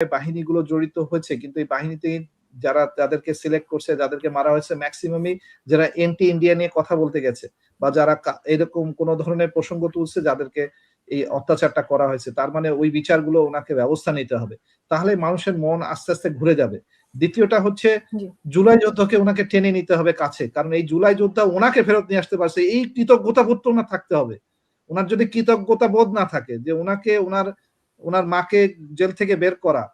বাহিনীগুলো জড়িত হয়েছে, কিন্তু এই বাহিনীতে যারা যাদেরকে সিলেক্ট করছে, যাদেরকে মারা হয়েছে, ম্যাক্সিমামই যারা এন্টি ইন্ডিয়া নিয়ে কথা বলতে গেছে বা যারা এরকম কোন ধরনের প্রসঙ্গ তুলছে যাদেরকে এই অত্যাচারটা করা হয়েছে, তার মানে ওই বিচারগুলো ওনাকে ব্যবস্থা নিতে হবে, তাহলে মানুষের মন আস্তে আস্তে ঘুরে যাবে। দ্বিতীয়টা হচ্ছে জুলাই যোদ্ধাকে ওনাকে টেনে নিতে হবে কাছে, কারণ এই জুলাই যোদ্ধা ওনাকে ফেরত নিয়ে আসতে পারছে, এই কৃতজ্ঞতা বোধ তো ওনার থাকতে হবে। ওনার যদি কৃতজ্ঞতা বোধ না থাকে যে ওনাকে ওনার মাকে জেল থেকে বের করা,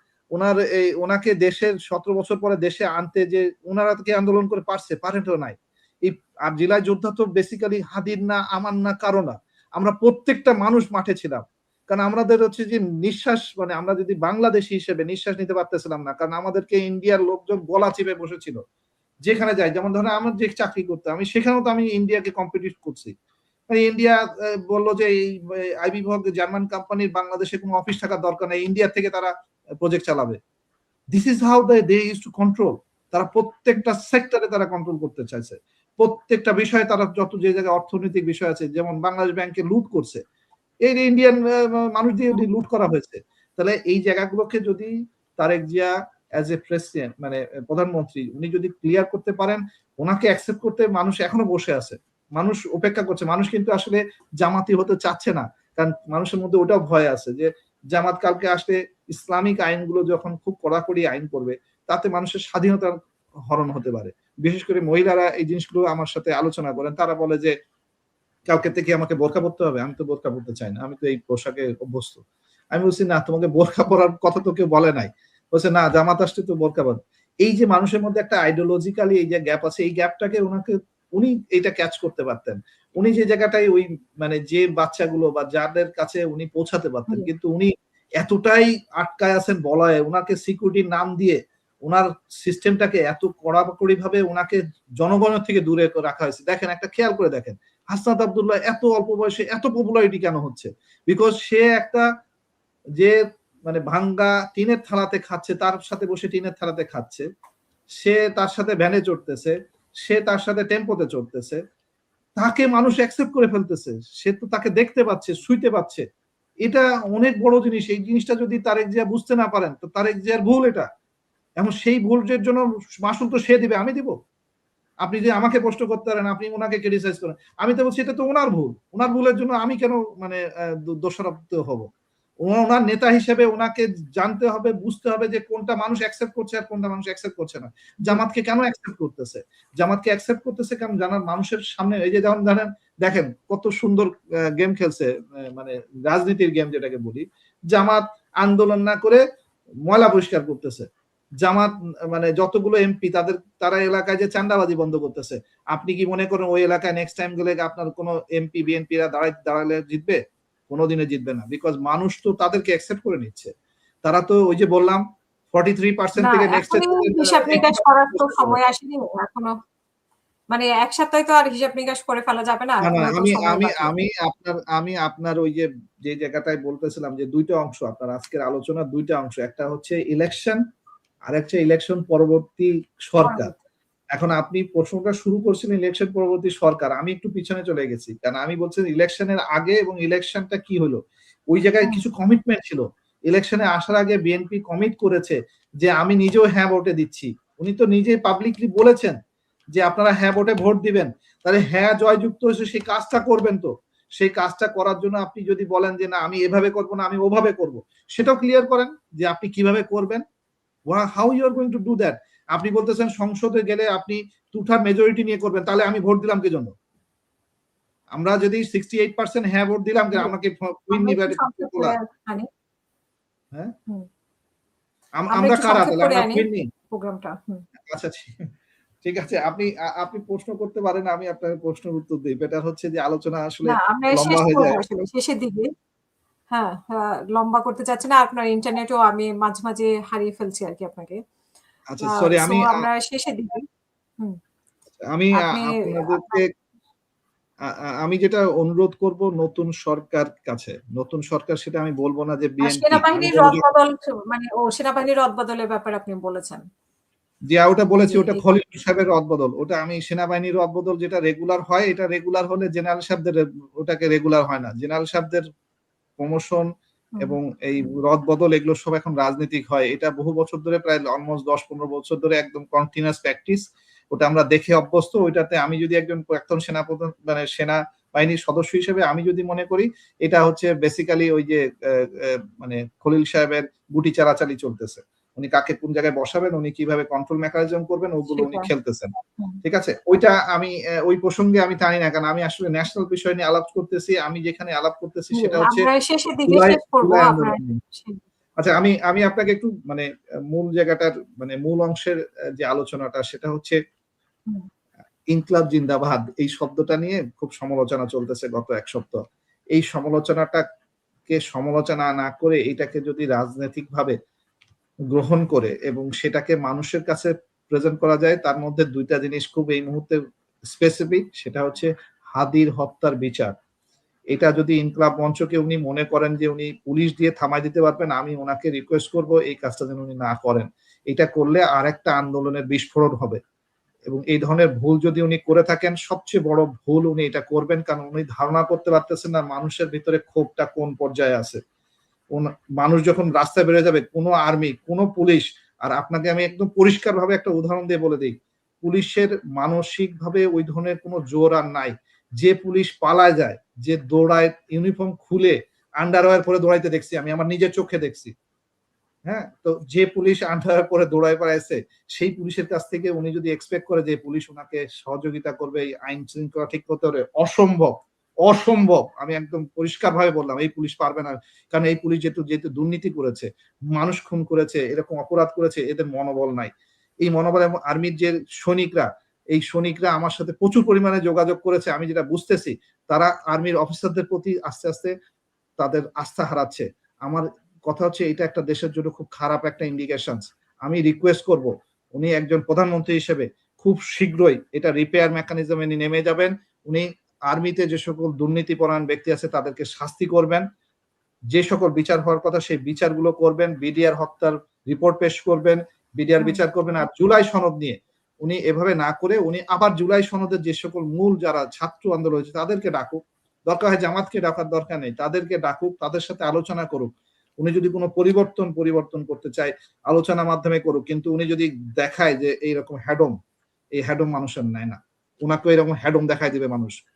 ওনাকে দেশের 17 বছর পরে দেশে আনতে যে ওনারা কি আন্দোলন করে পারেন তো নাই। এই আর জেলায় যোদ্ধা তো বেসিক্যালি হাদির না, আমার না, কারো না, আমরা প্রত্যেকটা মানুষ মাঠে ছিলাম। কারণ আমাদের হচ্ছে যে নিঃশ্বাস, মানে আমরা যদি বাংলাদেশি হিসেবে নিঃশ্বাস নিতে পারতেছিলাম না, কারণ আমাদেরকে ইন্ডিয়ার লোকজন গলা চিপে বসেছিল। যেখানে যাই, যেমন ধরেন আমার যে চাকরি করতে, আমি সেখানেও তো আমি ইন্ডিয়াকে কম্পিটিট করছি। ইন্ডিয়া বললো যে এই আইবি বিভাগ জার্মান কোম্পানির বাংলাদেশে কোনো অফিস থাকার দরকার নেই, ইন্ডিয়া থেকে তারা প্রজেক্ট চালাবে। This is how they use to control. তারা প্রত্যেকটা সেক্টরে তারা কন্ট্রোল করতে চাইছে, প্রত্যেকটা বিষয়ে তারা যত যে জায়গায় অর্থনৈতিক বিষয় আছে, যেমন বাংলাদেশ ব্যাংকে লুট করছে, এই ইন্ডিয়ান মানুষ দিয়ে লুট করা হয়েছে। তাহলে এই জায়গাগুলোকে যদি Tarique Zia as a president, মানে প্রধানমন্ত্রী, উনি যদি ক্লিয়ার করতে পারেন, ওনাকে অ্যাকসেপ্ট করতে মানুষ এখনো বসে আছে, মানুষ অপেক্ষা করছে। মানুষ কিন্তু আসলে জামাতি হতে চাচ্ছে না, কারণ মানুষের মধ্যে ওটাও ভয় আছে যে জামাত কালকে আসলে ইসলামিক আইনগুলো যখন খুব কড়াকড়ি আইন করবে, তাতে মানুষের স্বাধীনতার হরণ হতে পারে। বিশেষ করে মহিলারা এই জিনিসগুলো আমার সাথে আলোচনা করেন, তারা বলে যে কালকে থেকে আমাকে বোরকা পরতে হবে, আমি তো বোরকা পরতে চাই না, আমি তো এই পোশাকে অভ্যস্ত। আমি বলছি না, তোমাকে বোরকা পরার কথা তো কেউ বলে নাই। বলছে না, জামাত আসলে তো বোরকা পর। এই যে মানুষের মধ্যে একটা আইডিওলজিক্যালি এই যে গ্যাপ আছে, এই গ্যাপটাকে উনি এটা ক্যাচ করতে পারতেন। উনি যে জায়গাটাই ওই মানে যে বাচ্চাগুলো বা যাদের কাছে উনি পৌঁছাতে পারতেন, কিন্তু উনি এতটাই আটকায় আছেন বলয়ে, ওনাকে সিকিউরিটির নাম দিয়ে ওনার সিস্টেমটাকে এত কড়াকড়ি ভাবে ওনাকে জনগণের থেকে দূরে রাখা হয়েছে। দেখেন, একটা খেয়াল করে দেখেন, হাসনাত আব্দুল্লাহ এত অল্প বয়সে এত পপুলারিটি কেন হচ্ছে? বিকজ সে একটা যে মানে ভাঙ্গা টিনের থালাতে খাচ্ছে, তার সাথে বসে টিনের থালাতে খাচ্ছে, সে তার সাথে ভ্যানে চড়তেছে, সে তার সাথে টেম্পোতে চড়তেছে, তাকে মানুষ অ্যাকসেপ্ট করে ফেলতেছে, সে তো তাকে দেখতে পাচ্ছে, ছুঁইতে পাচ্ছে। এটা অনেক বড় জিনিস। এই জিনিসটা যদি তারেক জিয়া বুঝতে না পারেন, তো তারেক জিয়ার ভুল এটা। এখন সেই ভুলের জন্য মাসুল তো সে দিবে, আমি দিব? আপনি যে আমাকে প্রশ্ন করতে পারেন, আপনি ওনাকে ক্রিটিসাইজ করেন, আমি তো বলছি এটা তো ওনার ভুল। ওনার ভুলের জন্য আমি কেন মানে দোষারোপিত হব? ওনার নেতা হিসেবে ওনাকে জানতে হবে, বুঝতে হবে যে কোনটা মানুষ অ্যাকসেপ্ট করছে আর কোনটা মানুষ অ্যাকসেপ্ট করছে না। জামাতকে কেন অ্যাকসেপ্ট করতেছে? জামাতকে অ্যাকসেপ্ট করতেছে কারণ জানার মানুষের সামনে এই যে যেমন জানেন, দেখেন কত সুন্দর গেম খেলছে, মানে রাজনীতির গেম যেটাকে বলি। জামাত আন্দোলন না করে ময়লা পরিষ্কার করতেছে। জামাত মানে যতগুলো এমপি তারা এলাকায় যে চাঁদাবাজি বন্ধ করতেছে। আপনি কি মনে করেন ওই এলাকায় নেক্সট টাইম গেলে আপনার কোন এমপি বিএনপিরা দাঁড়ালে জিতবে? কোনোদিনে জিতবে না, বিকজ মানুষ তো তাদেরকে অ্যাকসেপ্ট করে নিচ্ছে। তারা তো ওই যে বললাম 43% থেকে নেক্সট হিসাব নিকাশ করার তো সময় আসেনি এখনো, মানে এক সপ্তাহে তো আর হিসাব নিকাশ করে ফেলা যাবে না। আমি আপনার ওই যে জায়গাটায় বলতেছিলাম যে দুইটা অংশ, আপনার আজকের আলোচনার দুইটা অংশ, একটা হচ্ছে ইলেকশন আর একটা ইলেকশন পরবর্তী সরকার। এখন আপনি প্রশ্নটা শুরু করছিলেন ইলেকশন পরবর্তী সরকার, আমি একটু পিছনে চলে গেছি, কারণ আমি বলছি ইলেকশনের আগে এবং ইলেকশনটা কি হলো, ওই জায়গায় কিছু কমিটমেন্ট ছিল। ইলেকশনে আসার আগে বিএনপি কমিট করেছে যে আমি নিজেও হ্যাঁ ভোটে দিচ্ছি। উনি তো নিজে পাবলিকলি বলেছেন যে আপনারা হ্যাঁ ভোটে ভোট দিবেন, তাহলে হ্যাঁ জয়যুক্ত হয়েছে, সেই কাজটা করবেন। তো সেই কাজটা করার জন্য আপনি যদি বলেন যে না আমি এভাবে করব না, আমি ওভাবে করব, সেটাও ক্লিয়ার করেন যে আপনি কিভাবে করবেন, how you are going to do that. আপনি বলতেছেন সংসদে গেলে আপনি 2/3 মেজরিটি নিয়ে করবেন, তাহলে আমি ভোট দিলাম কি জন্য? আমরা যদি 68% হ্যাঁ ভোট দিলাম, আমাকে কুইন নিবে তোলা? হ্যাঁ, আমরা কারা তাহলে? আমরা কুইন নেই প্রোগ্রামটা? আচ্ছা ঠিক আছে, আপনি প্রশ্ন করতে পারেন, আমি আপনার প্রশ্নের উত্তর দিই। বেটার হচ্ছে যে আলোচনা আসলে লম্বা হয়ে যায় শেষের দিকে। হ্যাঁ, লম্বা করতে চাচ্ছি না, আপনার ইন্টারনেটও আমি মাঝে মাঝে হারিয়ে ফেলছি আর কি আপনাকে। আচ্ছা সরি, আমরা শেষের দিকে। আমি আপনাদেরকে আমি যেটা অনুরোধ করব নতুন সরকার কাছে, নতুন সরকার সেটা আমি বলবো না যে বিএনপি, সেনাবাহিনীর রদবদল, মানে সেনাবাহিনীর রদবদলের ব্যাপারে আপনি বলেছেন যে ওটা বলেছি, ওটা খলিল সাহেবের রদবদল, ওটা আমি সেনাবাহিনীর রদবদল যেটা রেগুলার হয়, এটা রেগুলার হলে জেনারেল সাহেবদের ওটাকে রেগুলার হয় না। জেনারেল সাহেবদের প্রমোশন এবং এই রদবদল এগুলো সব এখন রাজনৈতিক হয়। এটা বহু বছর ধরে, প্রায় অলমোস্ট 10-15 বছর ধরে একদম কন্টিনিউয়াস প্র্যাকটিস। ওটা আমরা দেখে অভ্যস্ত। ওইটাতে আমি যদি একজন প্রাক্তন সেনাপ্রধান মানে সেনা বাহিনীর সদস্য হিসেবে আমি যদি মনে করি এটা হচ্ছে বেসিক্যালি ওই যে মানে খলিল সাহেবের গুটি চালাচালি চলতেছে। উনি কাকে কোন জায়গায় বসাবেন, উনি কিভাবে কন্ট্রোল মেকানিজম করবেন, ওগুলো উনি খেলতেছেন। ঠিক আছে, ওইটা আমি ওই প্রসঙ্গে আমি টানি না, কারণ আমি আসলে ন্যাশনাল বিষয় নিয়ে আলাপ করতেছি। আমি যেখানে আলাপ করতেছি সেটা হচ্ছে আচ্ছা, আমি আপনাকে একটু মানে মূল জায়গাটার মানে মূল অংশের যে আলোচনাটা সেটা হচ্ছে ইনকলাব জিন্দাবাদ এই শব্দটা নিয়ে খুব সমালোচনা চলতেছে গত এক সপ্তাহ। এই সমালোচনাটাকে সমালোচনা না করে এটাকে যদি রাজনৈতিকভাবে গ্রহণ করে এবং সেটাকে মানুষের কাছে প্রেজেন্ট করা যায়, তার মধ্যে দুইটা জিনিস খুব এই মুহূর্তে স্পেসিফিক, সেটা হচ্ছে হাদির হত্যার বিচার। এটা যদি ইনকলাব মঞ্চকে উনি মনে করেন যে উনি পুলিশ দিয়ে থামাই দিতে পারবেন, আমি ওনাকে রিকোয়েস্ট করব এই কাজটা যেন উনি না করেন। এটা করলে আরেকটা আন্দোলনের বিস্ফোরণ হবে এবং এই ধরনের ভুল যদি উনি করে থাকেন, সবচেয়ে বড় ভুল উনি এটা করবেন, কারণ উনি ধারণা করতে পারতেছেন না মানুষের ভিতরে ক্ষোভটা কোন পর্যায়ে আছে। মানুষ যখন রাস্তায় বেরোয় যাবে, কোনো আর্মি, কোনো পুলিশ, আর আপনাকে আমি একদম পরিষ্কার ভাবে একটা উদাহরণ দিয়ে বলে দিই, পুলিশের মানসিক ভাবে ওই ধরনের কোনো জোর আর নাই। যে পুলিশ পালায় যায়, যে দৌড়ায়, ইউনিফর্ম খুলে আন্ডারওয়্যার পরে দৌড়াইতে দেখছি, আমি আমার নিজের চোখে দেখছি। হ্যাঁ, তো যে পুলিশ আন্ডারওয়্যার পরে দৌড়ায় পালাইছে, সেই পুলিশের কাছ থেকে উনি যদি এক্সপেক্ট করে যে পুলিশ ওনাকে সহযোগিতা করবে এই আইন শৃঙ্খলা ঠিক করতে হবে, অসম্ভব, অসম্ভব। আমি একদম পরিষ্কার ভাবে বললাম এই পুলিশ পারবে না, কারণ এই পুলিশ যেহেতু দুর্নীতি করেছে, মানুষ খুন করেছে, এরকম অপরাধ করেছে, এদের মনোবল নাই। এই মনোবল এবং আর্মির যে সৈনিকরা, এই সৈনিকরা আমার সাথে প্রচুর পরিমাণে যোগাযোগ করেছে। আমি যেটা বুঝতেছি, তারা আর্মির অফিসারদের প্রতি আস্তে আস্তে তাদের আস্থা হারাচ্ছে। আমার কথা হচ্ছে এটা একটা দেশের জন্য খুব খারাপ একটা ইন্ডিকেশন। আমি রিকোয়েস্ট করব উনি একজন প্রধানমন্ত্রী হিসেবে খুব শীঘ্রই এটা রিপেয়ার মেকানিজমে নেমে যাবেন। উনি আর্মিতে যে সকল দুর্নীতিপরায়ণ ব্যক্তি আছে তাদেরকে শাস্তি করবেন, যে সকল বিচার হওয়ার কথা সেই বিচারগুলো করবেন, বিডিআর হত্যার রিপোর্ট পেশ করবেন, বিডিআর বিচার করবেন। আর জুলাই সনদ নিয়ে উনি এভাবে না করে উনি আবার জুলাই সনদের যে সকল মূল যারা ছাত্র আন্দোলন হয়েছে তাদেরকে ডাকুক, দরকার হয় জামাতকে ডাকার দরকার নেই, তাদেরকে ডাকুক, তাদের সাথে আলোচনা করুক। উনি যদি কোনো পরিবর্তন করতে চায় আলোচনার মাধ্যমে করুক, কিন্তু উনি যদি দেখায় যে এইরকম হ্যাডম, এই হ্যাডম মানুষের নেয় না। উনাকে এরকম হ্যাডম দেখাই দিবে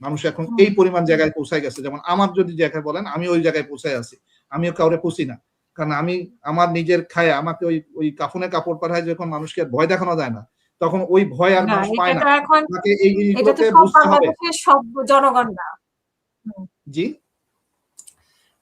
মানুষ এখন এই পরিমাণ জায়গায় পৌঁছায় গেছে। যেমন আমার যদি জায়গায় বলেন, আমি ওই জায়গায় পৌঁছায় আছি, আমিও কাউরে পুষি না, কারণ আমি আমার নিজের খায় আমাকে ওই কাফনে কাপড় পাঠায়, যখন মানুষকে ভয় দেখানো যায় না, তখন ওই ভয় আর মানুষ পায় না। তাকে এই জিনিসগুলোকে বুঝতে হবে। সব জনগণ না। জি,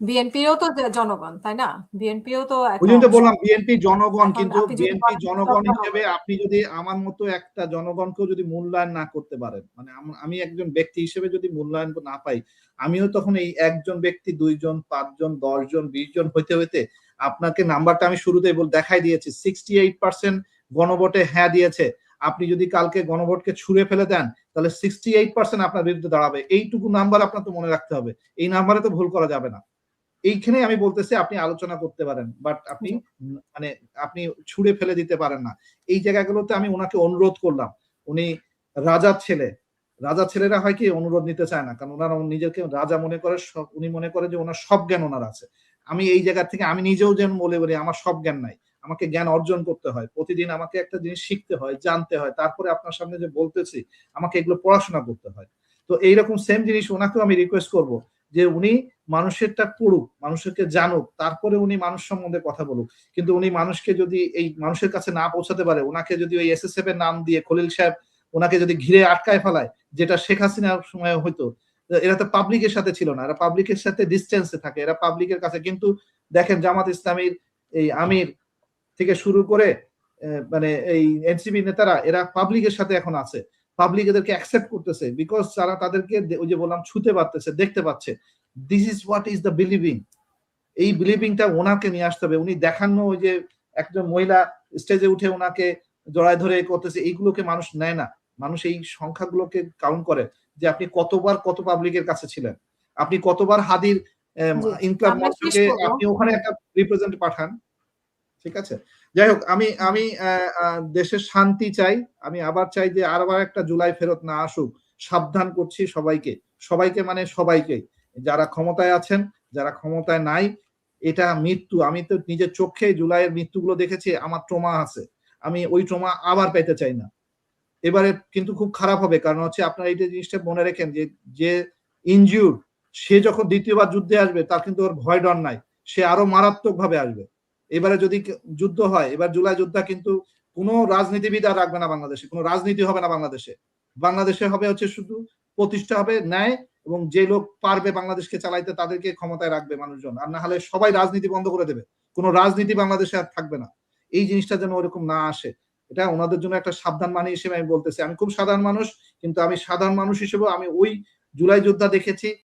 বিএনপিও তো জনগণ, তাই না? বিএনপিও তো ওই জন্য বললাম বিএনপি জনগণ, কিন্তু বিএনপি জনগণ হিসেবে আপনি যদি আমার মতো একটা জনগণকেও যদি মূল্যায়ন না করতে পারেন, মানে আমি একজন ব্যক্তি হিসেবে যদি মূল্যায়ন না পাই, আমিও তখন এই একজন ব্যক্তি 2 জন 5 জন 10 জন 20 জন হইতে হইতে আপনাকে নাম্বারটা আমি শুরুতেই দেখাই দিয়েছি, 68% গণভোটে হ্যাঁ দিয়েছে। আপনি যদি কালকে গণভোটকে ছুঁড়ে ফেলে দেন, তাহলে 68% আপনার বিরুদ্ধে দাঁড়াবে। এইটুকু নাম্বার আপনার তো মনে রাখতে হবে, এই নাম্বারে তো ভুল করা যাবে না। এইখানে আমি বলতেছি আপনি আলোচনা করতে পারেন, বাট আপনি মানে আপনি ছুঁড়ে ফেলে দিতে পারেন না। এই জায়গাগুলোতে আমি ওনাকে অনুরোধ করলাম। উনি রাজার ছেলে, রাজার ছেলেরা হয় কি অনুরোধ নিতে চায় না, কারণ ওনারা নিজেকে রাজা মনে করে, উনি মনে করে যে ওনার সব জ্ঞান ওনার আছে। আমি এই জায়গা থেকে আমি নিজেও যেন বলে বলি আমার সব জ্ঞান নাই, আমাকে জ্ঞান অর্জন করতে হয়, প্রতিদিন আমাকে একটা জিনিস শিখতে হয়, জানতে হয়, তারপরে আপনার সামনে যে বলতেছি আমাকে এগুলো পড়াশোনা করতে হয়। তো এইরকম সেম জিনিস ওনাকেও আমি রিকোয়েস্ট করব যে উনি মানুষেরটা পড়ুক, মানুষকে জানুক, তারপরে উনি মানুষ সম্বন্ধে কথা বলুক। কিন্তু উনি মানুষকে যদি এই মানুষের কাছে না পৌঁছাতে পারে, ওনাকে যদি ওই এসএসএফ এর নাম দিয়ে খলিল সাহেব ওনাকে যদি ঘিরে আটকায় ফেলায়, যেটা শেখ হাসিনার সময় হইতো, এরা তো পাবলিকের সাথে ছিল না, এরা পাবলিকের সাথে ডিস্টেন্সে থাকে, এরা পাবলিকের কাছে। কিন্তু দেখেন জামাত ইসলামীর এই আমির থেকে শুরু করে মানে এই এনসিপি নেতারা এরা পাবলিকের সাথে এখন আছে, পাবলিক এদেরকে অ্যাকসেপ্ট করতেছে, বিকজ তারা তাদেরকে ওই যে বললাম ছুতে পারতেছে, দেখতে পাচ্ছে। This is what is the believing. এই বিলিভিংটা ওনাকে নিয়ে আসতে হবে। উনি দেখানো ওই যে একজন মহিলা স্টেজে উঠে ওনাকে জড়ায় ধরে করতেছে, এইগুলোকে মানুষ নেয় না। মানুষ এই সংখ্যাগুলোকে কাউন্ট করে যে আপনি কতবার কত পাবলিকের কাছে ছিলেন, আপনি কতবার হাদির ইনকলাব মঞ্চকে আপনি ওখানে একটা রিপ্রেজেন্ট পাঠান। ঠিক আছে, যাই হোক, আমি দেশের শান্তি চাই। আমি আবার চাই যে আরবার একটা জুলাই ফেরত না আসুক। সাবধান করছি সবাইকে, সবাইকে মানে সবাইকে, যারা ক্ষমতায় আছেন, যারা ক্ষমতায় নাই, এটা মৃত্যু। আমি তো নিজের চোখে জুলাইয়ের মৃত্যুগুলো দেখেছি। আমার ট্রমা আছে। আমি ওই ট্রমা আবার পেতে চাই না। এবারে কিন্তু খুব খারাপ হবে। কারণ হচ্ছে আপনারা এই যে জিনিসটা মনে রেখেন যে ইনজিউরড সে যখন ২য় বার যুদ্ধে আসবে তার কিন্তু ওর ভয় ডর নাই। সে আরো মারাত্মকভাবে আসবে। এবারে যদি যুদ্ধ হয়, এবার জুলাই যোদ্ধা কিন্তু কোন রাজনীতিবিদ আর রাখবে না বাংলাদেশে। কোন রাজনীতি হবে না বাংলাদেশে। বাংলাদেশে হবে হচ্ছে শুধু প্রতিষ্ঠা হবে ন্যায় এবং যে লোক পারবে বাংলাদেশকে চালাইতে তাদেরকে ক্ষমতায় রাখবে মানুষজন। আর না হলে সবাই রাজনীতি বন্ধ করে দেবে। কোন রাজনীতি বাংলাদেশে আর থাকবে না। এই জিনিসটা যেন ওরকম না আসে। এটা ওনাদের জন্য একটা সাবধান বাণী হিসেবে আমি বলতেছি। আমি খুব সাধারণ মানুষ, কিন্তু আমি সাধারণ মানুষ হিসেবেও আমি ওই জুলাই যোদ্ধা দেখেছি।